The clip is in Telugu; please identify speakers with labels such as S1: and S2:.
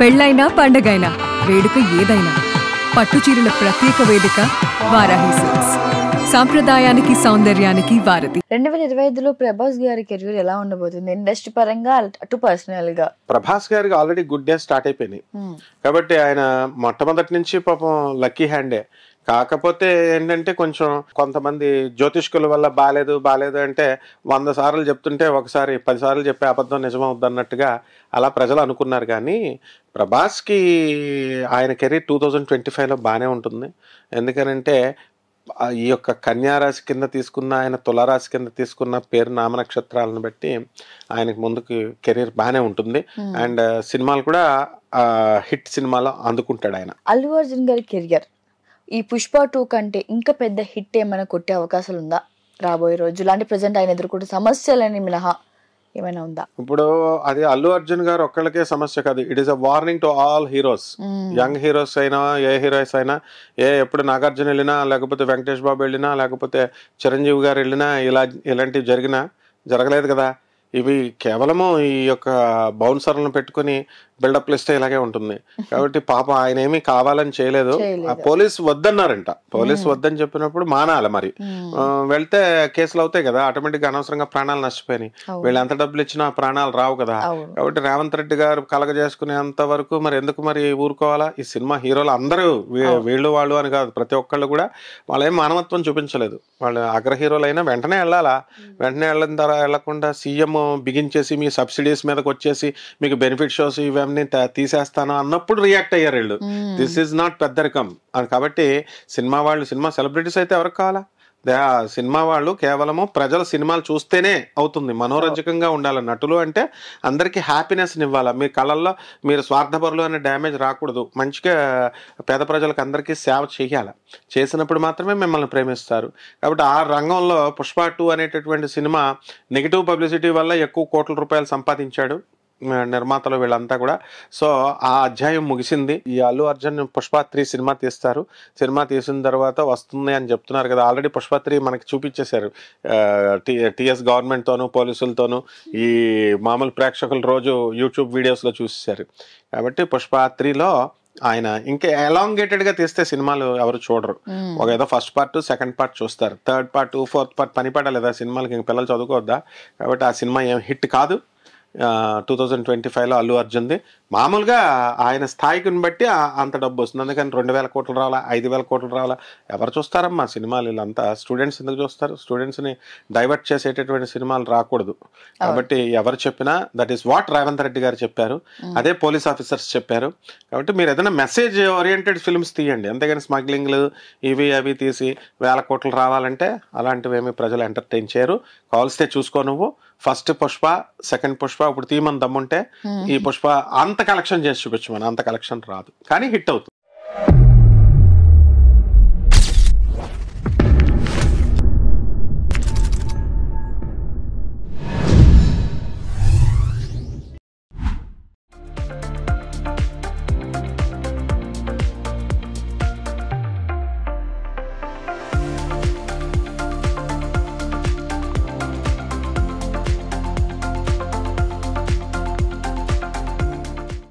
S1: పెళ్ళైనా పండగైనా వేడుక ఏదైనా పట్టుచీరల ప్రత్యేక వేదిక వారాహి సిల్క్స్. సాంప్రదాయానికి సౌందర్యానికి వారధి.
S2: 2025లో ప్రభాస్ గారి కెరీర్ ఎలా ఉండబోతుంది ఇండస్ట్రీ పరంగా అటు పర్సనల్ గా?
S3: ప్రభాస్ గారికి ఆల్రెడీ గుడ్ డేస్ స్టార్ట్ అయిపోయినాయి కాబట్టి ఆయన మొట్టమొదటి నుంచి పాపం లక్కీ హ్యాండే. కాకపోతే ఏంటంటే కొంచెం కొంతమంది జ్యోతిష్కుల వల్ల బాలేదు అంటే 100 సార్లు చెప్తుంటే ఒకసారి 10 సార్లు చెప్పే అబద్ధం నిజమవుద్ది అన్నట్టుగా అలా ప్రజలు అనుకున్నారు. కానీ ప్రభాస్కి ఆయన కెరీర్ 2025లో బాగానే ఉంటుంది. ఎందుకనంటే ఈ యొక్క కన్యారాశి కింద తీసుకున్న ఆయన తులారాశి కింద తీసుకున్న పేరు నామనక్షత్రాలను బట్టి ఆయనకు ముందుకు కెరీర్ బాగానే ఉంటుంది. అండ్ సినిమాలు కూడా హిట్ సినిమాలో అందుకుంటాడు ఆయన.
S2: అల్లు అర్జున్ గారి కెరియర్ ఈ పుష్ప 2 కంటే ఇంకా పెద్ద హిట్ ఏమైనా కొట్టే అవకాశాలు ఉందా రాబోయే రోజు? అంటే ప్రజెంట్ ఆయన ఎదుర్కొంటే సమస్యలని మినహా ఏమైనా ఉందా?
S3: ఇప్పుడు అది అల్లు అర్జున్ గారు ఒక్కళ్ళకే సమస్య కాదు. It is a warning to all heroes. Young heroes అయినా ఏ హీరోస్ అయినా ఎప్పుడు నాగార్జున వెళ్ళినా లేకపోతే వెంకటేష్ బాబు వెళ్ళినా లేకపోతే చిరంజీవి గారు వెళ్ళినా ఇలాంటివి జరగలేదు కదా. ఇవి కేవలము ఈ యొక్క బౌన్సర్లను పెట్టుకుని బిల్డప్లు ఇస్తే ఇలాగే ఉంటుంది. కాబట్టి పాపం ఆయన ఏమీ కావాలని చేయలేదు. పోలీస్ వద్దన్నారంట. పోలీస్ వద్దని చెప్పినప్పుడు మానాలి. మరి వెళ్తే కేసులు అవుతాయి కదా, ఆటోమేటిక్ గా అనవసరంగా ప్రాణాలు నష్టపోయినాయి. వీళ్ళు ఎంత డబ్బులు ఇచ్చినా ప్రాణాలు రావు కదా. కాబట్టి రేవంత్ రెడ్డి గారు కలగజేసుకునేంత వరకు మరి ఎందుకు మరి ఊరుకోవాలా? ఈ సినిమా హీరోలు అందరూ వీళ్ళు వాళ్ళు అని కాదు, ప్రతి ఒక్కళ్ళు కూడా వాళ్ళేం మానవత్వం చూపించలేదు. వాళ్ళు అగ్ర హీరోలు అయినా వెంటనే వెళ్ళాలా, వెంటనే వెళ్ళిన తర్వాత వెళ్లకుండా సీఎం బిగించేసి మీ సబ్సిడీస్ మీదకి వచ్చేసి మీకు బెనిఫిట్ షోస్ ఇవన్నీ తీసేస్తాను అన్నప్పుడు రియాక్ట్ అయ్యారు వీళ్ళు. దిస్ ఈజ్ నాట్ పెద్దరికం. కాబట్టి సినిమా సెలబ్రిటీస్ అయితే ఎవరికి కావాలా? సినిమా వాళ్ళు కేవలము ప్రజలు సినిమాలు చూస్తేనే అవుతుంది. మనోరంజకంగా ఉండాలి. నటులు అంటే అందరికీ హ్యాపీనెస్ ఇవ్వాలి. మీ కళల్లో మీరు స్వార్థపరులు అనే డ్యామేజ్ రాకూడదు. మంచిగా పేద ప్రజలకు అందరికీ సేవ చేయాలి. చేసినప్పుడు మాత్రమే మిమ్మల్ని ప్రేమిస్తారు. కాబట్టి ఆ రంగంలో పుష్ప 2 అనేటటువంటి సినిమా నెగిటివ్ పబ్లిసిటీ వల్ల ఎక్కువ కోట్ల రూపాయలు సంపాదించాడు నిర్మాతలు వీళ్ళంతా కూడా. సో ఆ అధ్యాయం ముగిసింది. ఈ అల్లు అర్జున్ పుష్ప 3 సినిమా తీస్తారు. సినిమా తీసిన తర్వాత వస్తుంది అని చెప్తున్నారు కదా. ఆల్రెడీ పుష్ప 3 మనకి చూపించేశారు. టిఎస్ గవర్నమెంట్ తోను పోలీసులతోనూ ఈ మామూలు ప్రేక్షకులు రోజు యూట్యూబ్ వీడియోస్లో చూసేశారు. కాబట్టి పుష్ప 3లో ఆయన ఇంకా ఎలాంగేటెడ్ గా తీస్తే సినిమాలు ఎవరు చూడరు. ఒక ఏదో ఫస్ట్ పార్ట్ సెకండ్ పార్ట్ చూస్తారు. థర్డ్ పార్ట్ ఫోర్త్ పార్ట్ పనిపడలేదా సినిమాలకి? ఇంక పిల్లలు చదువుకోవద్దా? కాబట్టి ఆ సినిమా ఏం హిట్ కాదు 2025లో అల్లు అర్జున్ది. మామూలుగా ఆయన స్థాయికి బట్టి అంత డబ్బు వస్తుంది. అందుకని 2000 కోట్లు రావాలా, 5000 కోట్లు రావాలా? ఎవరు చూస్తారమ్మా సినిమాలు? వీళ్ళంతా స్టూడెంట్స్ ఎందుకు చూస్తారు? స్టూడెంట్స్ని డైవర్ట్ చేసేటటువంటి సినిమాలు రాకూడదు. కాబట్టి ఎవరు చెప్పినా that is what Revanth Reddy గారు చెప్పారు, అదే పోలీస్ ఆఫీసర్స్ చెప్పారు. కాబట్టి మీరు ఏదైనా మెసేజ్ ఓరియంటెడ్ ఫిల్మ్స్ తీయండి. అంతేగాని స్మగ్లింగ్లు ఇవి అవి తీసి 1000 కోట్లు రావాలంటే అలాంటివి ఏమి ప్రజలు ఎంటర్టైన్ చేయరు. కావాల్స్తే చూసుకో నువ్వు. ఫస్ట్ పుష్ప, సెకండ్ పుష్ప ఇప్పుడు తీయమని దమ్ముంటే ఈ పుష్ప అంత కలెక్షన్ చేసి చూపించమని. అంత కలెక్షన్ రాదు కానీ హిట్ అవుతుంది.